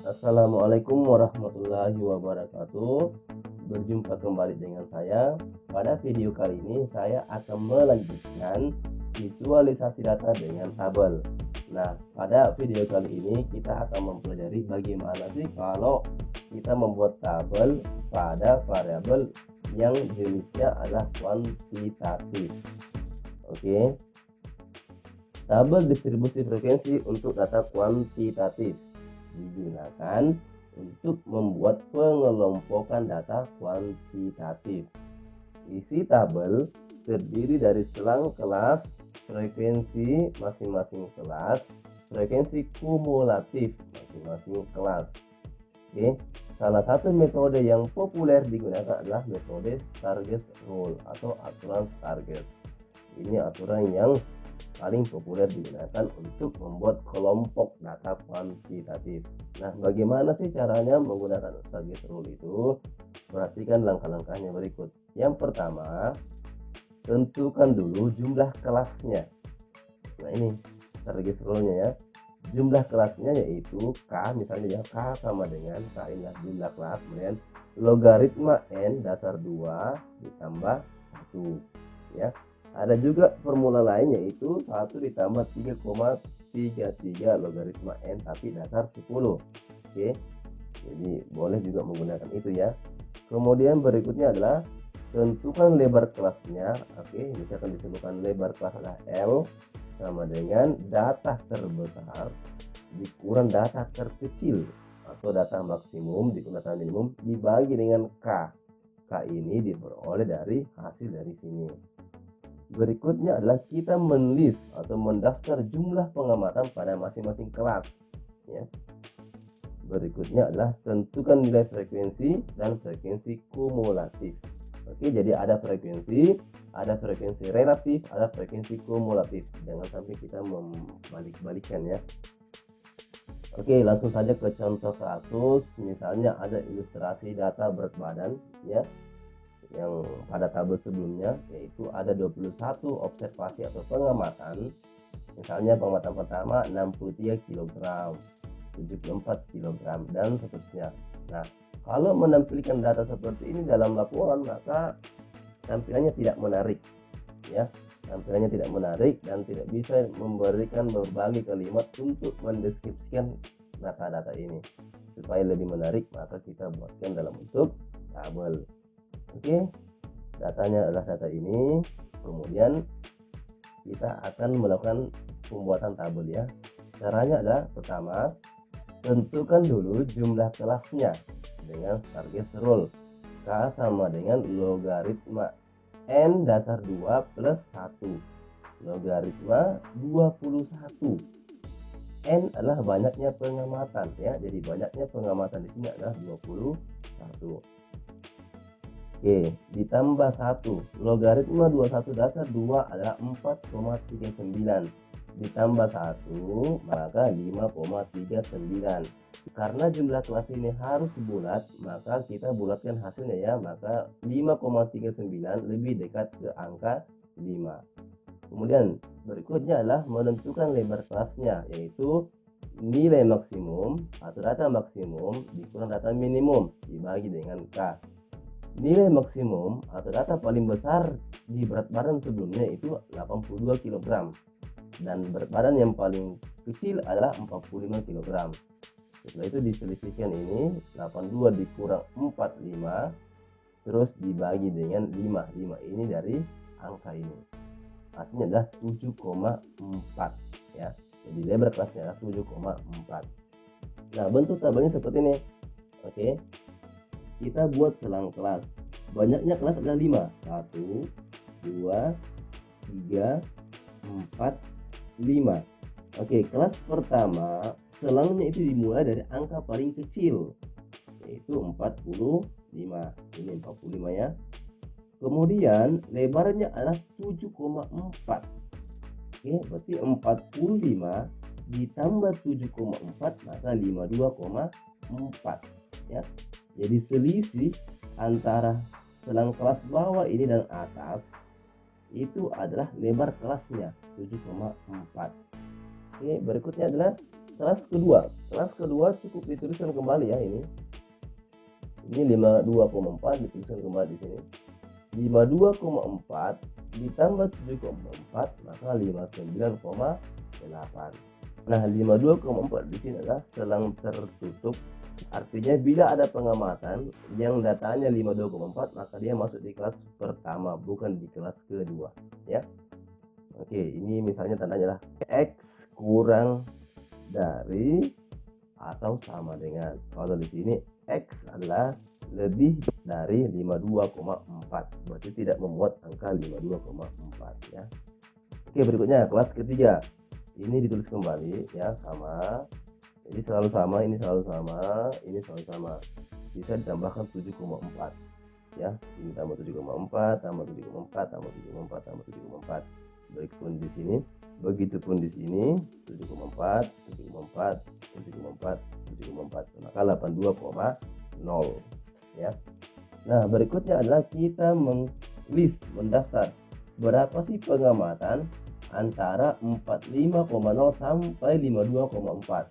Assalamualaikum warahmatullahi wabarakatuh. Berjumpa kembali dengan saya. Pada video kali ini saya akan melanjutkan visualisasi data dengan tabel. Nah, pada video kali ini kita akan mempelajari bagaimana sih kalau kita membuat tabel pada variabel yang jenisnya adalah kuantitatif. Oke. Tabel distribusi frekuensi untuk data kuantitatif digunakan untuk membuat pengelompokan data kuantitatif. Isi tabel terdiri dari selang kelas, frekuensi masing-masing kelas, frekuensi kumulatif masing-masing kelas. Oke, salah satu metode yang populer digunakan adalah metode Stargate Rule atau aturan Stargate. Ini aturan yang paling populer digunakan untuk membuat kelompok data kuantitatif. Nah, bagaimana sih caranya menggunakan Stargate Rule itu? Perhatikan langkah-langkahnya berikut. Yang pertama, tentukan dulu jumlah kelasnya. Nah, ini Stargate Rule-nya ya. Jumlah kelasnya yaitu K, misalnya ya, K sama dengan K inilah jumlah kelas, kemudian logaritma N dasar 2 ditambah 1 ya. Ada juga formula lain yaitu 1 ditambah 3,33 logaritma N tapi dasar 10. Oke, jadi boleh juga menggunakan itu ya. Kemudian berikutnya adalah tentukan lebar kelasnya. Oke, misalkan disebutkan lebar kelas adalah L sama dengan data terbesar dikurang data terkecil atau data maksimum dikurang data minimum dibagi dengan K. K ini diperoleh dari hasil dari sini. Berikutnya adalah kita menulis atau mendaftar jumlah pengamatan pada masing-masing kelas ya. Berikutnya adalah tentukan nilai frekuensi dan frekuensi kumulatif. Oke, jadi ada frekuensi relatif, ada frekuensi kumulatif. Jangan sampai kita membalik-balikan ya. Oke, langsung saja ke contoh kasus. Misalnya ada ilustrasi data berat badan ya, yang pada tabel sebelumnya, yaitu ada 21 observasi atau pengamatan. Misalnya pengamatan pertama 63 kg, 74 kg dan seterusnya. Nah, kalau menampilkan data seperti ini dalam laporan maka tampilannya tidak menarik ya. Tampilannya tidak menarik dan tidak bisa memberikan berbagai kalimat untuk mendeskripsikan data-data ini. Supaya lebih menarik maka kita buatkan dalam bentuk tabel. Oke, datanya adalah data ini. Kemudian kita akan melakukan pembuatan tabel ya. Caranya adalah pertama, tentukan dulu jumlah kelasnya dengan Stargate Rule. K sama dengan logaritma N dasar 2 plus 1 logaritma 21. N adalah banyaknya pengamatan ya. Jadi banyaknya pengamatan di sini adalah 21. Oke, ditambah 1 logaritma 21 dasar 2 adalah 4,39 ditambah 1 maka 5,39. Karena jumlah kelas ini harus bulat maka kita bulatkan hasilnya ya, maka 5,39 lebih dekat ke angka 5. Kemudian berikutnya adalah menentukan lebar kelasnya, yaitu nilai maksimum atau data maksimum dikurang data minimum dibagi dengan K. Nilai maksimum atau data paling besar di berat badan sebelumnya itu 82 kg dan berat badan yang paling kecil adalah 45 kg. Setelah itu diselisihkan ini 82 dikurang 45 terus dibagi dengan 5. 5 ini dari angka ini. Hasilnya adalah 7,4 ya. Jadi lebar kelasnya adalah 7,4. Nah, bentuk tabelnya seperti ini. Oke. Kita buat selang kelas. Banyaknya kelas adalah 5. 1, 2, 3, 4, 5. Oke, kelas pertama selangnya itu dimulai dari angka paling kecil yaitu 45. Ini 45 ya. Kemudian lebarnya adalah 7,4. Oke, berarti 45 ditambah 7,4 maka 52,4 ya. Jadi selisih antara selang kelas bawah ini dan atas itu adalah lebar kelasnya 7,4. Oke, berikutnya adalah Kelas kedua cukup dituliskan kembali ya ini. Ini 52,4 dituliskan kembali di sini. 52,4 ditambah 7,4 maka 59,8. Nah, 52,4 di sini adalah selang tertutup. Artinya bila ada pengamatan yang datanya 52,4 maka dia masuk di kelas pertama, bukan di kelas kedua ya. Oke, ini misalnya tandanya adalah X kurang dari atau sama dengan. Kalau di sini X adalah lebih dari 52,4, berarti tidak memuat angka 52,4 ya. Oke, berikutnya kelas ketiga. Ini ditulis kembali ya, sama. Jadi selalu sama, ini selalu sama, ini selalu sama. Bisa ditambahkan 7,4 ya. Ini tambah 7,4, tambah 7,4, tambah 7,4, tambah 7,4. Begitupun di sini, begitupun di sini 7,4, 7,4, 7,4, 7,4. Maka 82,0 ya. Nah, berikutnya adalah kita mendaftar berapa sih pengamatan antara 45,0 sampai 52,4.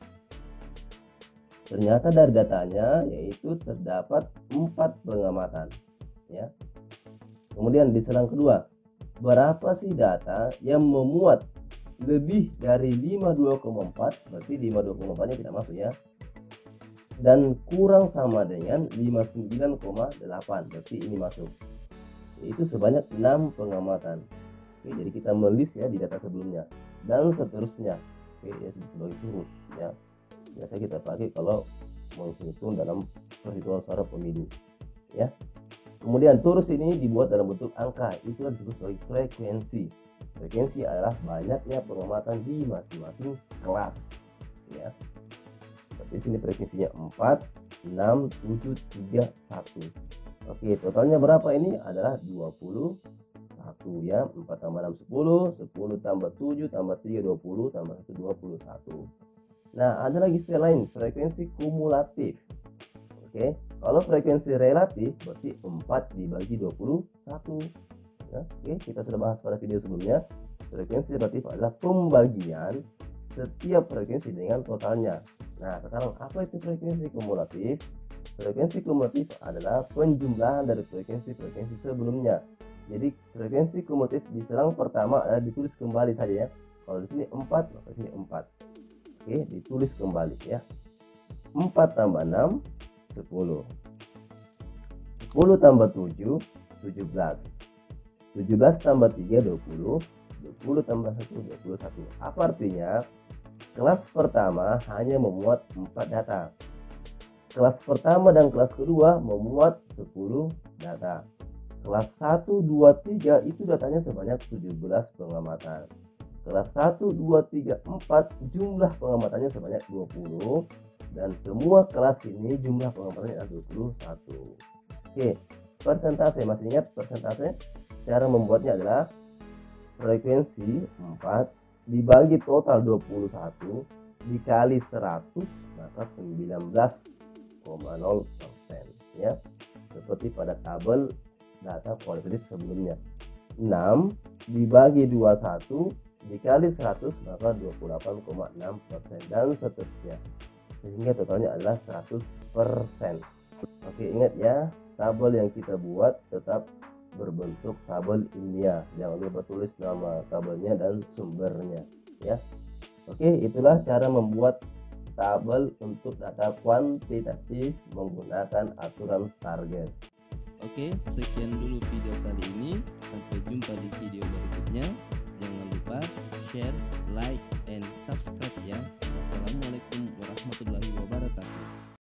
Ternyata dari datanya yaitu terdapat 4 pengamatan ya. Kemudian di selang kedua, berapa sih data yang memuat lebih dari 52,4, berarti 52,4 nya tidak masuk ya, dan kurang sama dengan 59,8, berarti ini masuk. Itu sebanyak 6 pengamatan. Oke, jadi kita melis ya di data sebelumnya dan seterusnya. Oke, ya sebagai turus ya. Biasa kita pakai kalau menghitung dalam perhitungan suara pemilu ya. Kemudian turus ini dibuat dalam bentuk angka, itu disebut sebagai frekuensi. Frekuensi adalah banyaknya pengamatan di masing-masing kelas ya. Seperti sini frekuensinya 4, 6, 7, 3, 1. Oke, totalnya berapa ini? Adalah 21 ya. 4 tambah 6 10, 10 tambah 7 tambah 3 20 tambah 1 21. Nah, ada lagi istilah lain, frekuensi kumulatif. Oke, kalau frekuensi relatif berarti 4 dibagi 21 ya. Oke, kita sudah bahas pada video sebelumnya. Frekuensi relatif adalah pembagian setiap frekuensi dengan totalnya. Nah, sekarang apa itu frekuensi kumulatif? Frekuensi kumulatif adalah penjumlahan dari frekuensi-frekuensi sebelumnya. Jadi frekuensi kumulatif di selang pertama adalah ditulis kembali saja ya. Kalau di sini 4, maka di sini 4. Oke, ditulis kembali ya. 4 tambah 6, 10. 10 tambah 7, 17. 17 tambah 3, 20. 20 tambah 1, 21. Apa artinya? Kelas pertama hanya memuat 4 data. Kelas pertama dan kelas kedua memuat 10 data. Kelas 1, 2, 3 itu datanya sebanyak 17 pengamatan. Kelas 1, 2, 3, 4 jumlah pengamatannya sebanyak 20. Dan semua kelas ini jumlah pengamatannya adalah 21. Oke, persentase, masih ingat persentase? Cara membuatnya adalah frekuensi 4 dibagi total 21 dikali 100 maka 19,0% ya. Seperti pada tabel data kualitatif sebelumnya. 6 dibagi 21 dikali 100 maka 28,6% dan seterusnya, sehingga totalnya adalah 100%. Oke, ingat ya, tabel yang kita buat tetap berbentuk tabel ilmiah. Jangan lupa tulis nama tabelnya dan sumbernya ya. Oke, itulah cara membuat tabel untuk data kuantitatif menggunakan aturan Stargate. Oke, sekian dulu video kali ini. Sampai jumpa di video berikutnya. Jangan lupa share, like,